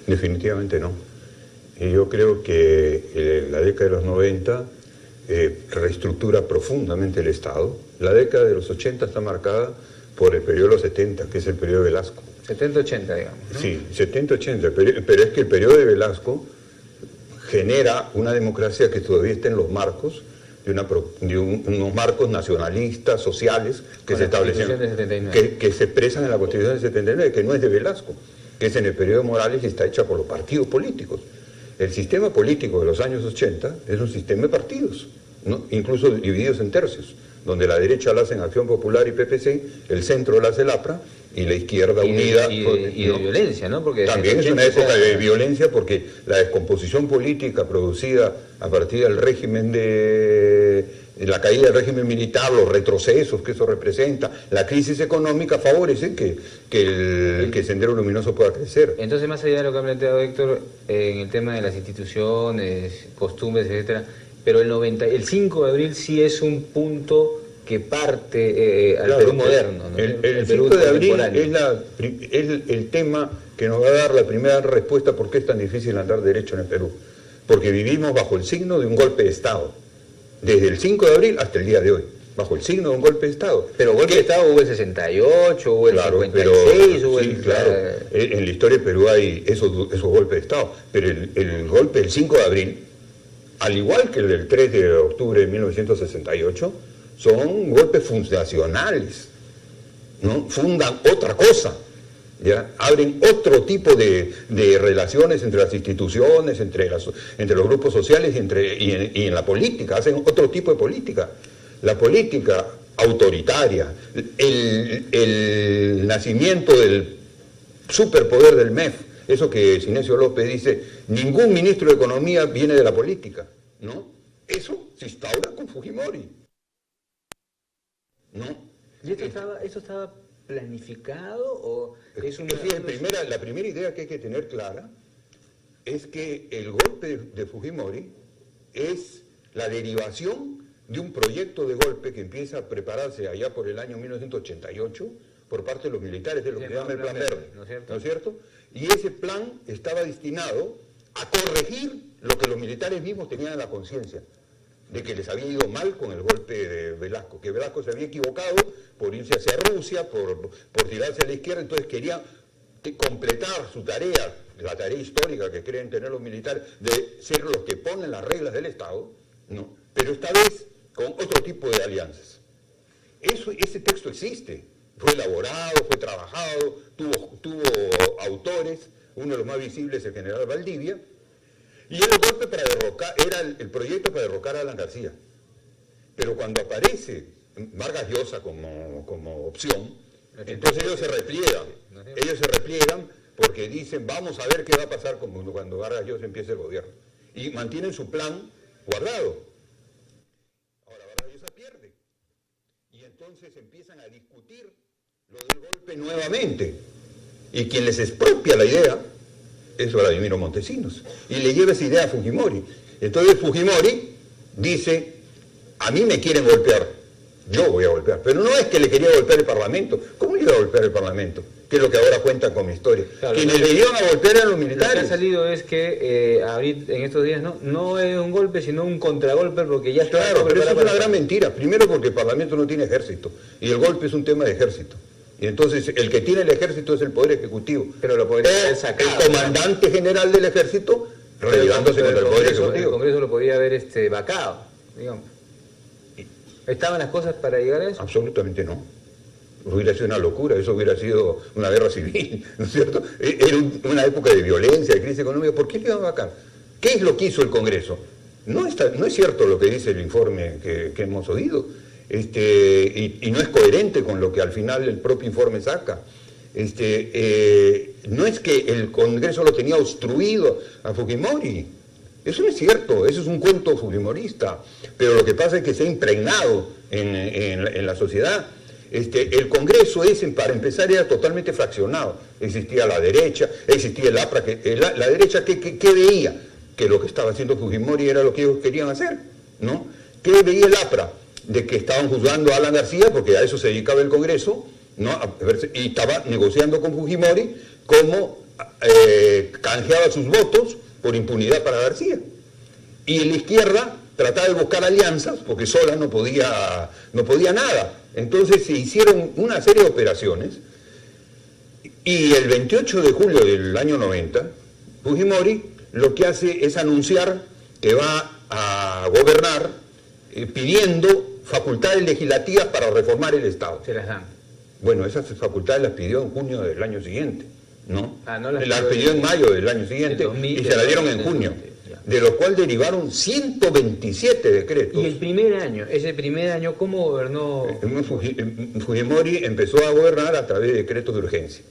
Definitivamente no. Y yo creo que la década de los 90 reestructura profundamente el Estado. La década de los 80 está marcada por el periodo de los 70, que es el periodo de Velasco. 70-80, digamos, ¿no? Sí, 70-80, pero es que el periodo de Velasco genera una democracia que todavía está en los marcos de unos marcos nacionalistas, sociales, que se establecen, que se expresan en la Constitución del 79, que no es de Velasco, que es en el periodo de Morales y está hecha por los partidos políticos. El sistema político de los años 80 es un sistema de partidos, ¿no? Incluso divididos en tercios, donde la derecha la hacen Acción Popular y PPC, el centro la hace el APRA, y la izquierda unida... Y de violencia, ¿no? Porque también es una época de violencia porque la descomposición política producida a partir del régimen de la caída del régimen militar, los retrocesos que eso representa, la crisis económica favorecen que el Sendero Luminoso pueda crecer. Entonces, más allá de lo que ha planteado Héctor, en el tema de las instituciones, costumbres, etcétera, pero el 5 de abril sí es un punto que parte al Perú moderno, ¿no? El 5 de abril es el tema que nos va a dar la primera respuesta por qué es tan difícil andar derecho en el Perú. Porque vivimos bajo el signo de un golpe de Estado, desde el 5 de abril hasta el día de hoy, bajo el signo de un golpe de Estado. Pero golpe de Estado hubo el 68, hubo el 56, hubo el... Claro, en la historia de Perú hay esos golpes de Estado, pero el golpe del 5 de abril, al igual que el del 3 de octubre de 1968, son golpes fundacionales, ¿no? Fundan otra cosa, ¿ya? Abren otro tipo de relaciones entre las instituciones, entre los grupos sociales y en la política, hacen otro tipo de política. La política autoritaria, el nacimiento del superpoder del MEF, eso que Sinesio López dice, ningún ministro de Economía viene de la política, ¿no? Eso se instaura con Fujimori. ¿No? ¿Y eso estaba planificado o es una... La primera idea que hay que tener clara es que el golpe de Fujimori es la derivación de un proyecto de golpe que empieza a prepararse allá por el año 1988 por parte de los militares, de lo que se llama el Plan Verde, ¿no es cierto? Y ese plan estaba destinado a corregir lo que los militares mismos tenían en la conciencia, de que les había ido mal con el golpe de Velasco, que Velasco se había equivocado por irse hacia Rusia, por tirarse a la izquierda, entonces quería completar su tarea, la tarea histórica que creen tener los militares, de ser los que ponen las reglas del Estado, ¿no? Pero esta vez con otro tipo de alianzas. Ese texto existe, fue elaborado, fue trabajado, tuvo autores, uno de los más visibles, el general Valdivia, y era el proyecto para derrocar a Alan García. Pero cuando aparece Vargas Llosa como opción, entonces ellos se repliegan porque dicen, vamos a ver qué va a pasar cuando Vargas Llosa empiece el gobierno. Y mantienen su plan guardado. Ahora Vargas Llosa pierde. Y entonces empiezan a discutir lo del golpe nuevamente. Y quien les expropia la idea es Vladimiro Montesinos, y le lleva esa idea a Fujimori. Entonces Fujimori dice, a mí me quieren golpear, yo voy a golpear, pero no es que le quería golpear el Parlamento. ¿Cómo le iba a golpear el Parlamento? Que es lo que ahora cuentan con mi historia. Claro, quienes le iban a golpear eran los militares. Lo que ha salido es que en estos días no es un golpe, sino un contragolpe, porque ya está... Claro, pero eso es una gran mentira. Primero porque el Parlamento no tiene ejército, y el golpe es un tema de ejército. Y entonces el que tiene el ejército es el Poder Ejecutivo. Pero lo podría haber sacado. El comandante general del ejército rebelándose contra el Poder Ejecutivo. El Congreso lo podría haber vacado, digamos. ¿Estaban las cosas para llegar a eso? Absolutamente no. Hubiera sido una locura, eso hubiera sido una guerra civil, ¿no es cierto? Era una época de violencia, de crisis económica. ¿Por qué le iban a vacar? ¿Qué es lo que hizo el Congreso? No es cierto lo que dice el informe que hemos oído. Y no es coherente con lo que al final el propio informe saca. No es que el Congreso lo tenía obstruido a Fujimori, eso no es cierto, eso es un cuento fujimorista, pero lo que pasa es que se ha impregnado en la sociedad. El Congreso para empezar, era totalmente fraccionado. Existía la derecha, existía el APRA, la derecha ¿qué veía? Que lo que estaba haciendo Fujimori era lo que ellos querían hacer, ¿no? ¿Qué veía el APRA? De que estaban juzgando a Alan García, porque a eso se dedicaba el Congreso, ¿no? Y estaba negociando con Fujimori cómo canjeaba sus votos por impunidad para García. Y la izquierda trataba de buscar alianzas, porque sola no podía nada. Entonces se hicieron una serie de operaciones, y el 28 de julio del año 90, Fujimori lo que hace es anunciar que va a gobernar pidiendo facultades legislativas para reformar el Estado. Se las dan. Bueno, esas facultades las pidió en junio del año siguiente, ¿no? No las pidió en mayo del año siguiente y se las dieron en junio, de lo cual derivaron 127 decretos. ¿Y el primer año, ese primer año, cómo gobernó? Fujimori empezó a gobernar a través de decretos de urgencia.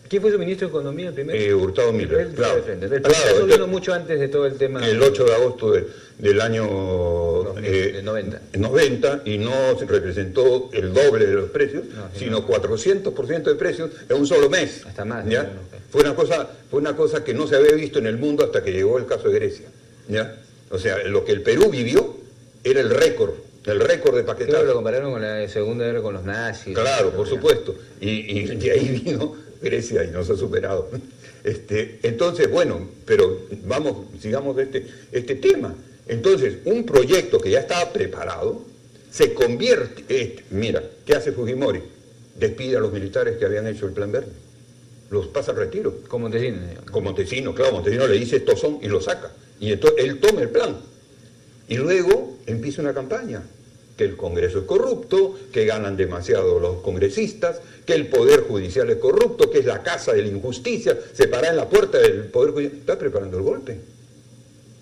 ¿Quién fue su ministro de Economía el primero? Hurtado Miller, claro. Eso vino mucho antes de todo el tema. El 8 de agosto del año 90, y no se representó el doble de los precios, sino 400% de precios en un solo mes. Hasta más. ¿Ya? Fue una cosa que no se había visto en el mundo hasta que llegó el caso de Grecia. ¿Ya? O sea, lo que el Perú vivió era el récord de paquetaje. Claro, lo compararon con la Segunda Guerra con los nazis. Claro, por supuesto. Y de ahí vino Grecia y nos ha superado. Entonces, bueno, pero sigamos este tema. Entonces, un proyecto que ya estaba preparado se convierte. Mira, ¿qué hace Fujimori? Despide a los militares que habían hecho el Plan Verde. Los pasa al retiro. Con Montesinos. Con Montesinos, claro. Montesinos le dice estos son y lo saca. Y entonces él toma el plan. Y luego empieza una campaña. Que el Congreso es corrupto, que ganan demasiado los congresistas, que el Poder Judicial es corrupto, que es la casa de la injusticia, se para en la puerta del Poder Judicial. Está preparando el golpe.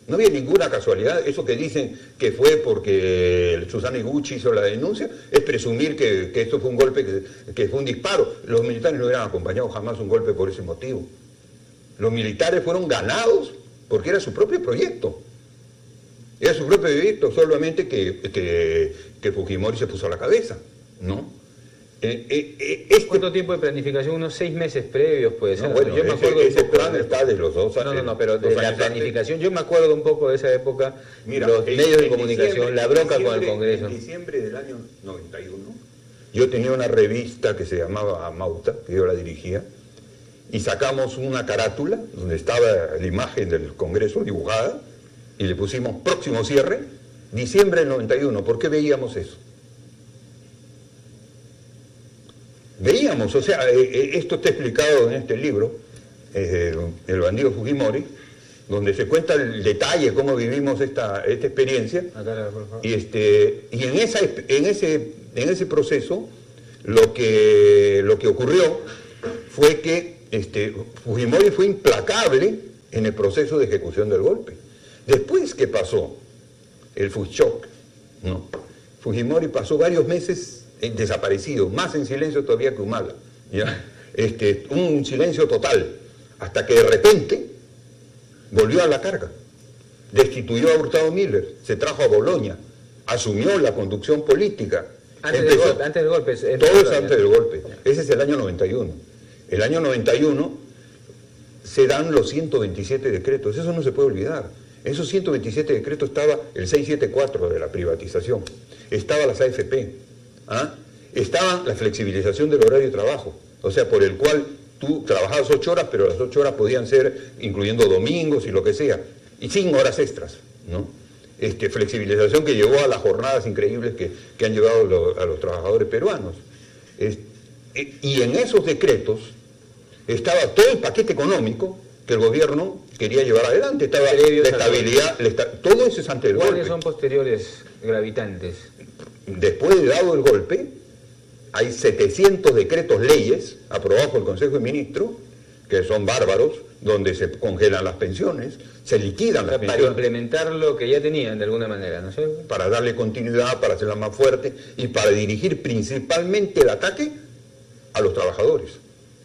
No había ninguna casualidad. Eso que dicen que fue porque Susana Iguchi hizo la denuncia, es presumir que esto fue un golpe, que fue un disparo. Los militares no hubieran acompañado jamás un golpe por ese motivo. Los militares fueron ganados porque era su propio proyecto. Era su propio proyecto, solamente que Fujimori se puso a la cabeza, ¿no? ¿Cuánto tiempo de planificación? Unos 6 meses previos, puede ser. No, bueno, yo me acuerdo ese plan está de los 2 años. No, pero de la planificación, yo me acuerdo un poco de esa época, los medios de comunicación, la bronca con el Congreso. En diciembre del año 91, yo tenía una revista que se llamaba Mauta, que yo la dirigía, y sacamos una carátula donde estaba la imagen del Congreso dibujada, y le pusimos próximo cierre, diciembre del 91. ¿Por qué veíamos eso? Veíamos, o sea, esto está explicado en este libro, El bandido Fujimori, donde se cuenta el detalle, cómo vivimos esta experiencia. Acá, por favor. Y en ese proceso, lo que ocurrió fue que Fujimori fue implacable en el proceso de ejecución del golpe. Después que pasó el Fujchok, ¿no? Fujimori pasó varios meses desaparecido, más en silencio todavía que Humala, ¿ya? Un silencio total, hasta que de repente volvió a la carga, destituyó a Hurtado Miller, se trajo a Boloña, asumió la conducción política. Antes del golpe. Todo es antes del golpe. Ese es el año 91. El año 91 se dan los 127 decretos, eso no se puede olvidar. En esos 127 decretos estaba el 674 de la privatización, estaba las AFP, estaba la flexibilización del horario de trabajo, o sea, por el cual tú trabajabas 8 horas, pero las 8 horas podían ser incluyendo domingos y lo que sea, y sin horas extras, ¿no? Flexibilización que llevó a las jornadas increíbles que han llevado a los trabajadores peruanos. Y en esos decretos estaba todo el paquete económico que el gobierno quería llevar adelante, estaba la estabilidad, todo eso es antes del golpe. ¿Cuáles son posteriores gravitantes? Después de dado el golpe, hay 700 decretos leyes aprobados por el Consejo de Ministros, que son bárbaros, donde se congelan las pensiones, se liquidan las pensiones. Para implementar lo que ya tenían de alguna manera, ¿no es cierto? Para darle continuidad, para hacerla más fuerte y para dirigir principalmente el ataque a los trabajadores,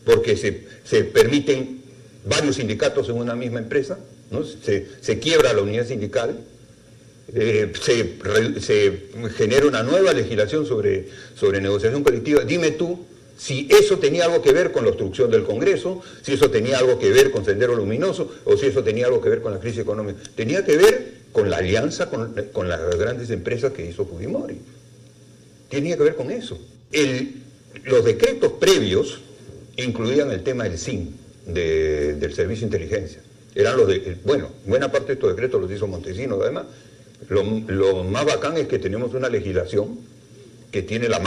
porque se permiten varios sindicatos en una misma empresa, ¿no? Se quiebra la unidad sindical, se genera una nueva legislación sobre negociación colectiva. Dime tú si eso tenía algo que ver con la obstrucción del Congreso, si eso tenía algo que ver con Sendero Luminoso, o si eso tenía algo que ver con la crisis económica. Tenía que ver con la alianza con las grandes empresas que hizo Fujimori. Tenía que ver con eso. Los decretos previos incluían el tema del zinc. del Servicio de Inteligencia. Eran los de, bueno, buena parte de estos decretos los hizo Montesinos, además. Lo más bacán es que tenemos una legislación que tiene la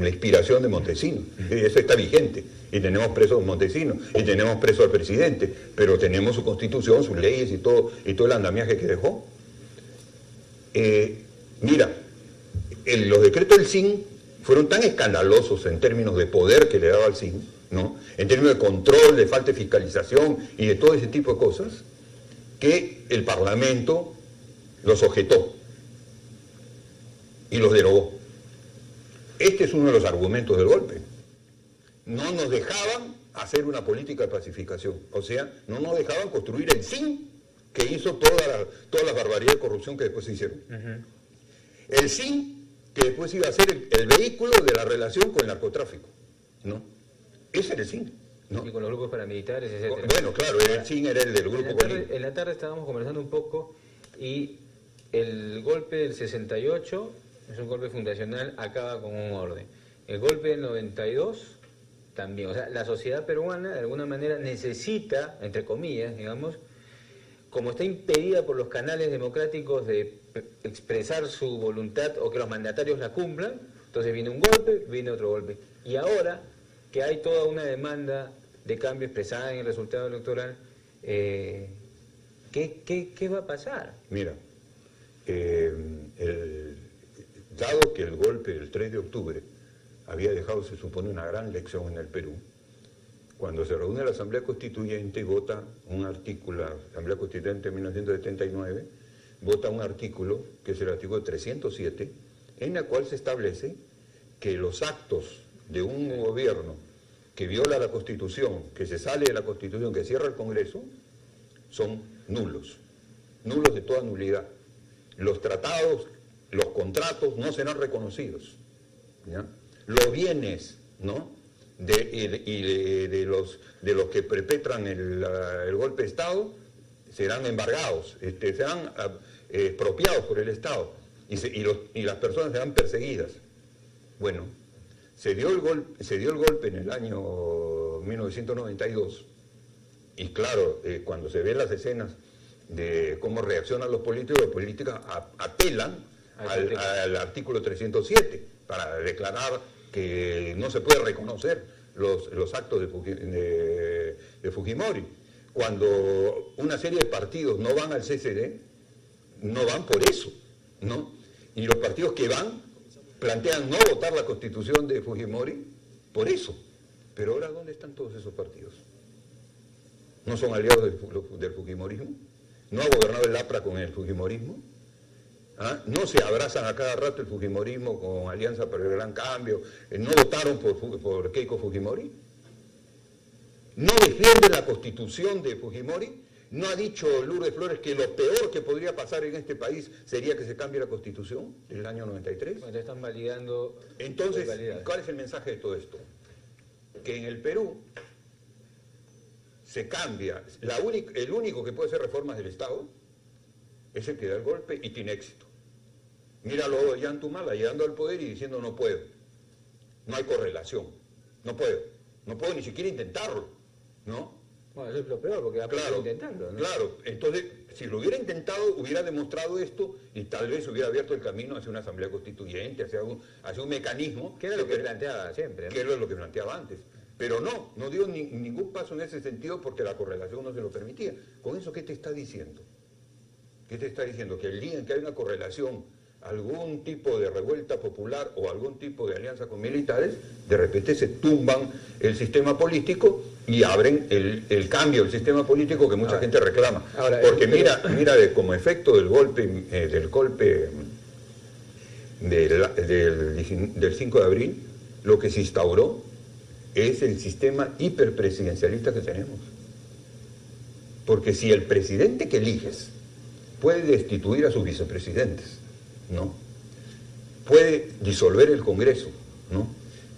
inspiración de Montesinos. Eso está vigente. Y tenemos presos a Montesinos, y tenemos preso al presidente, pero tenemos su constitución, sus leyes y todo el andamiaje que dejó. Mira, los decretos del CIN fueron tan escandalosos en términos de poder que le daba al CIN, ¿no? En términos de control, de falta de fiscalización y de todo ese tipo de cosas, que el Parlamento los objetó y los derogó. Este es uno de los argumentos del golpe. No nos dejaban hacer una política de pacificación, o sea, no nos dejaban construir el CIN que hizo todas las barbaridades de corrupción que después se hicieron. El CIN que después iba a ser el vehículo de la relación con el narcotráfico, ¿no? Ese era el CIN, ¿no? Y con los grupos paramilitares, etc. Bueno, claro, el CIN era el del grupo Colín. En la tarde estábamos conversando un poco y el golpe del 68 es un golpe fundacional, acaba con un orden. El golpe del 92 también. O sea, la sociedad peruana de alguna manera necesita, entre comillas, digamos, como está impedida por los canales democráticos de expresar su voluntad o que los mandatarios la cumplan, entonces viene un golpe, viene otro golpe. Y ahora que hay toda una demanda de cambio expresada en el resultado electoral, ¿qué va a pasar? Mira, dado que el golpe del 3 de octubre había dejado, se supone, una gran lección en el Perú, cuando se reúne la Asamblea Constituyente y vota un artículo, la Asamblea Constituyente de 1979, vota un artículo, que es el artículo 307, en el cual se establece que los actos de un gobierno que viola la Constitución, que se sale de la Constitución, que cierra el Congreso, son nulos de toda nulidad. Los tratados, los contratos no serán reconocidos, ¿ya? Los bienes, ¿no?, de los que perpetran el golpe de Estado serán embargados, serán expropiados por el Estado y las personas serán perseguidas. Bueno, se dio el golpe en el año 1992 y claro, cuando se ven las escenas de cómo reaccionan los políticos apelan al artículo 307 para declarar que no se puede reconocer los actos de Fujimori. Cuando una serie de partidos no van al CCD, no van por eso, ¿no? Y los partidos que van plantean no votar la Constitución de Fujimori por eso. Pero ahora, ¿dónde están todos esos partidos? ¿No son aliados del Fujimorismo? ¿No ha gobernado el APRA con el Fujimorismo? ¿Ah? ¿No se abrazan a cada rato el Fujimorismo con Alianza para el Gran Cambio? ¿No votaron por Keiko Fujimori? ¿No defienden la Constitución de Fujimori? ¿No ha dicho Lourdes Flores que lo peor que podría pasar en este país sería que se cambie la Constitución del año 93? Bueno, están validando. Entonces, ¿cuál es el mensaje de todo esto? Que en el Perú se cambia, el único que puede hacer reformas del Estado es el que da el golpe y tiene éxito. Míralo a Ollantumala llegando al poder y diciendo no puedo, no hay correlación, no puedo ni siquiera intentarlo, ¿no? Bueno, eso es lo peor, porque claro, intentando, ¿no? Claro, entonces, si lo hubiera intentado, hubiera demostrado esto y tal vez hubiera abierto el camino hacia una asamblea constituyente, hacia un mecanismo. Que era lo que planteaba siempre, ¿no? Que era lo que planteaba antes. Pero no dio ningún paso en ese sentido porque la correlación no se lo permitía. ¿Con eso qué te está diciendo? ¿Qué te está diciendo? Que el día en que hay una correlación, algún tipo de revuelta popular o algún tipo de alianza con militares, de repente se tumban el sistema político y abren el cambio del sistema político que mucha gente reclama. Porque mira como efecto del golpe del 5 de abril, lo que se instauró es el sistema hiperpresidencialista que tenemos. Porque si el presidente que eliges puede destituir a sus vicepresidentes, ¿no?, puede disolver el Congreso, ¿no?,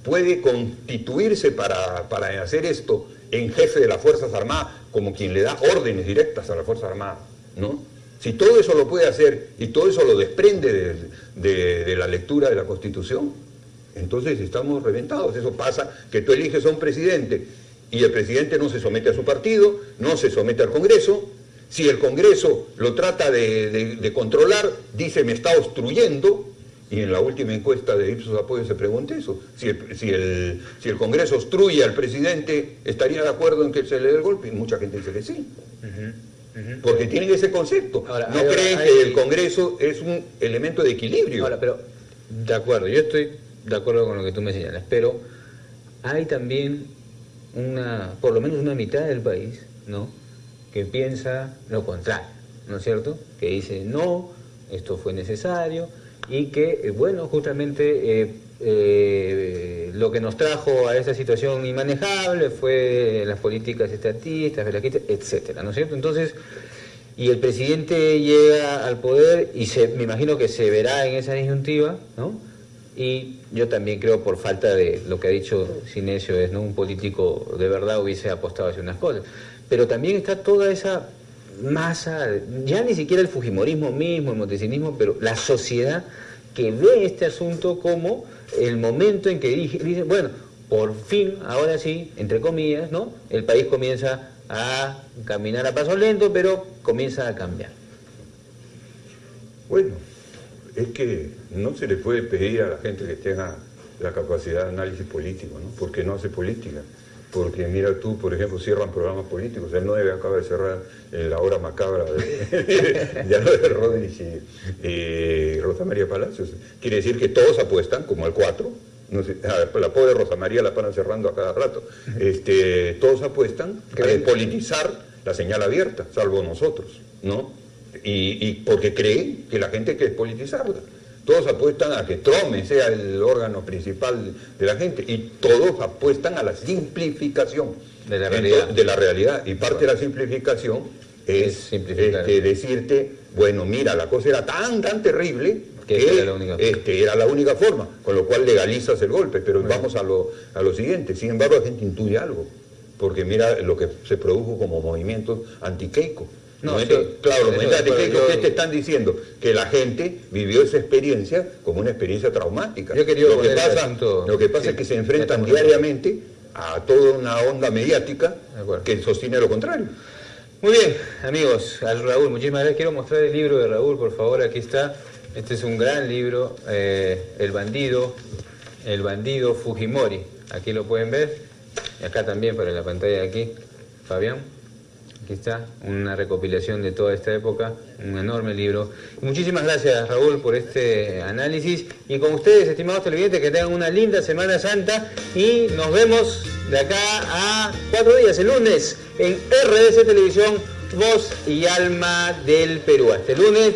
puede constituirse para hacer esto en jefe de las Fuerzas Armadas, como quien le da órdenes directas a las Fuerzas Armadas, ¿no? Si todo eso lo puede hacer y todo eso lo desprende de la lectura de la Constitución, entonces estamos reventados. Eso pasa, que tú eliges a un presidente y el presidente no se somete a su partido, no se somete al Congreso. Si el Congreso lo trata de controlar, dice me está obstruyendo, y en la última encuesta de Ipsos Apoyo se pregunta eso. Si el Congreso obstruye al presidente, ¿estaría de acuerdo en que se le dé el golpe? Y mucha gente dice que sí. Porque tienen ese concepto. Ahora, no creen que el Congreso es un elemento de equilibrio. Ahora, pero, de acuerdo, yo estoy de acuerdo con lo que tú me señalas, pero hay también por lo menos una mitad del país, ¿no?, que piensa lo contrario, ¿no es cierto? Que dice, no, esto fue necesario, y que, bueno, justamente lo que nos trajo a esta situación inmanejable fue las políticas estatistas, velasquistas, etcétera, ¿no es cierto? Entonces, y el presidente llega al poder y me imagino que se verá en esa disyuntiva, ¿no? Y yo también creo, por falta de lo que ha dicho Sinesio, es, ¿no?, un político de verdad hubiese apostado hacia unas cosas. Pero también está toda esa masa, ya ni siquiera el fujimorismo mismo, el montesinismo, pero la sociedad que ve este asunto como el momento en que dice, bueno, por fin, ahora sí, entre comillas, ¿no?, el país comienza a caminar a paso lento, pero comienza a cambiar. Bueno, es que no se le puede pedir a la gente que tenga la capacidad de análisis político, ¿no? Porque no hace política. Porque mira tú, por ejemplo, cierran programas políticos. El 9 acaba de cerrar La Hora Macabra de Rodríguez y Rosa María Palacios. Quiere decir que todos apuestan, como al 4. No sé, la pobre Rosa María la paran cerrando a cada rato. Todos apuestan a despolitizar la señal abierta, salvo nosotros, ¿no? Y porque creen que la gente hay que despolitizarla. Todos apuestan a que Trome sea el órgano principal de la gente, y todos apuestan a la simplificación de la realidad. De la realidad. Y parte de la simplificación es decirte, bueno, mira, la cosa era tan terrible que era la única forma, con lo cual legalizas el golpe. Pero bueno, vamos a lo siguiente. Sin embargo, la gente intuye algo, porque mira lo que se produjo como movimientos anti-Keiko. No, sí, claro, los movimientos anti-Keiko que te están diciendo que la gente vivió esa experiencia como una experiencia traumática. Lo que pasa es que se enfrentan diariamente a toda una onda mediática que sostiene lo contrario. Muy bien, amigos, Raúl, muchísimas gracias. Quiero mostrar el libro de Raúl, por favor, aquí está. Este es un gran libro, El bandido Fujimori. Aquí lo pueden ver, y acá también para la pantalla de aquí, Fabián. Aquí está, una recopilación de toda esta época, un enorme libro. Y muchísimas gracias, Raúl, por este análisis. Y con ustedes, estimados televidentes, que tengan una linda Semana Santa. Y nos vemos de acá a 4 días, el lunes, en RDC Televisión, Voz y Alma del Perú. Hasta el lunes.